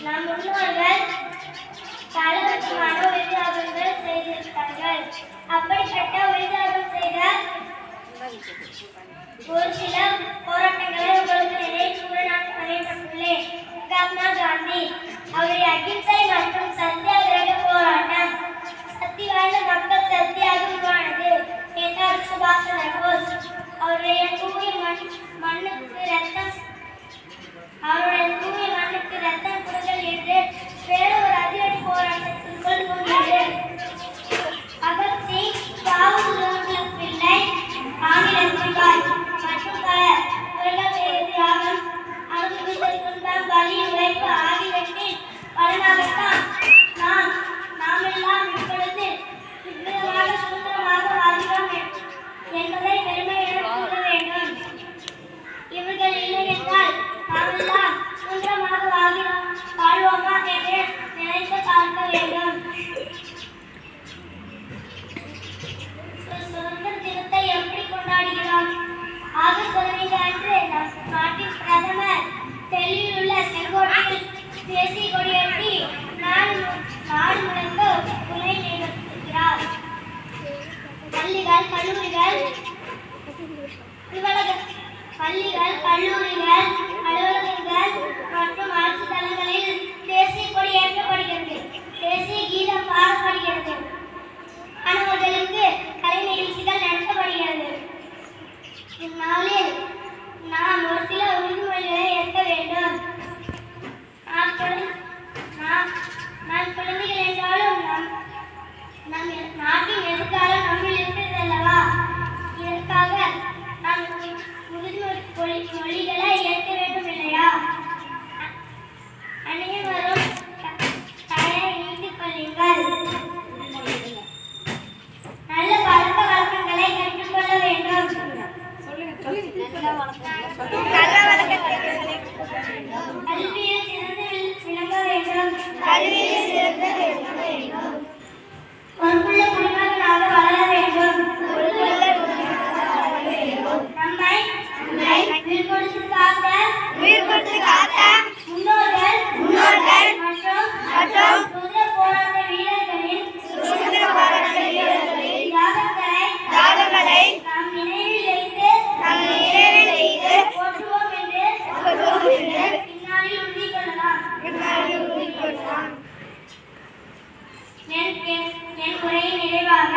நம் முன்னோர்கள் பலவிதமான உயிர்த்தியாகங்கள் செய்திருக்கிறார்கள். அப்படிப்பட்ட உயிர்த்தியாகம் செய்த ஒரு சில போராட்டங்களை உங்களுக்கு நினைவு கூற நான் பணியப்பட்டுள்ளேன். மகாத்மா காந்தி அவருடைய அகிம்சை மற்றும் சத்தியாகிரக போராட்டம். சக்தி வாய்ந்த மக்கள் சக்தியாக உருவானது. நேதாஜி சுபாஷ் சந்திர போஸ் அவருடைய தூய மண்ணுக்கு ரத்தம் குடுங்கள் என்று வேறொரு அதிரடி போராட்டத்திற்குள் மூழ்கியது. பகத்சிங், பாபு பிள்ளை, ஆங்கிலத்திபாய் மற்றும் பலர் உலகம் தியாகம் அனுபவித்த துன்பம், வலி, உழைப்பு ஆகியவற்றின் பலனாகத்தான் நாமெல்லாம் இப்பொழுது இவ்விதமாக சுதந்திரமாக வாழ்கிறோம் என்பதை பெருமையுடன் கூற வேண்டும். இவர்கள் இல்லை என்றால் நாமெல்லாம் சுதந்திரமாக வாழ்வோமா என்று நினைத்து பார்க்க வேண்டும். சுதந்திர தினத்தை எப்படி கொண்டாடுகிறோம்? ஆகஸ்ட் 15 அன்று நம் நாட்டின் பிரதமர் டெல்லியில் உள்ள செங்கோட்டையில் தேசிய கொடியேற்றி நாடு முழுக்க உரை நிகழ்த்துகிறார். பள்ளிகள், கல்லூரிகள், அலுவலகங்கள் மற்றும் அரசு தளங்களில் தேசிய கொடி ஏற்றப்படுகிறது. தேசிய கீதம் பாடப்படுகிறது. மாணவர்களுக்கு கலை நிகழ்ச்சிகள் நடத்தப்படுகிறது. இந்நாளில் நாம் ஒரு சில உறுதிமொழிகளை ஏற்க வேண்டும். நாம் குழந்தைகள் என்றாலும் நம் நாட்டின் எதிர்காலம் நம்மில் இருக்கிறது அல்லவா? இதற்காக நாம் மொழிகளை ஏற்க வேண்டும் இல்லையா? அனைவரும் தலையை நீட்டிக் கொள்ளுங்கள். நல்ல பழக்க வழக்கங்களை கற்றுக்கொள்ள வேண்டும். கல்வியில் சிறந்து விளங்க வேண்டும். பொறுப்புள்ள குடிமகனாக வளர வேண்டும். நம்மை உயிர் கொடுத்து காத்த முன்னோர்கள் மற்றும் சுதந்திர போராட்ட வீரர்களின் தியாகங்களை நாம் நினைவில் வைத்து போற்றுவோம் என்று பின்னாளில் உறுதி கொள்ளலாம். என் உரையின் நிறைவாக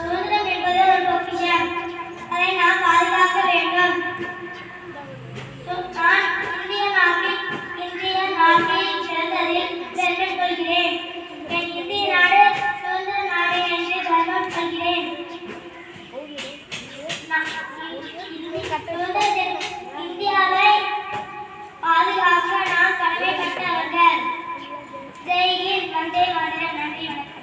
சுதந்திரம் என்பது ஒரு பொக்கிஷம். அதை நாம் பாதுகாக்க வேண்டும். நான் இந்திய நாட்டில் பிறந்ததில் பெருமை கொள்கிறேன். என் இந்திய நாடு சுதந்திர நாடு என்று கர்வம் கொள்கிறேன். இந்தியாவை பாதுகாக்க நாம் கடமைப்பட்டவர்கள். ஜெய் ஹிந்த், வந்தே மாதரம். நன்றி, வணக்கம்.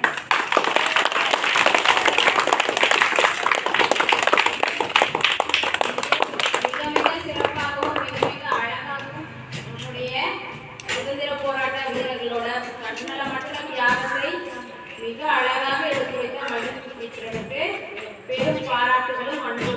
மிக அழகாக எடுத்துரைத்த மகிழ்ச்சி பெறும் பாராட்டுகளும் அன்பு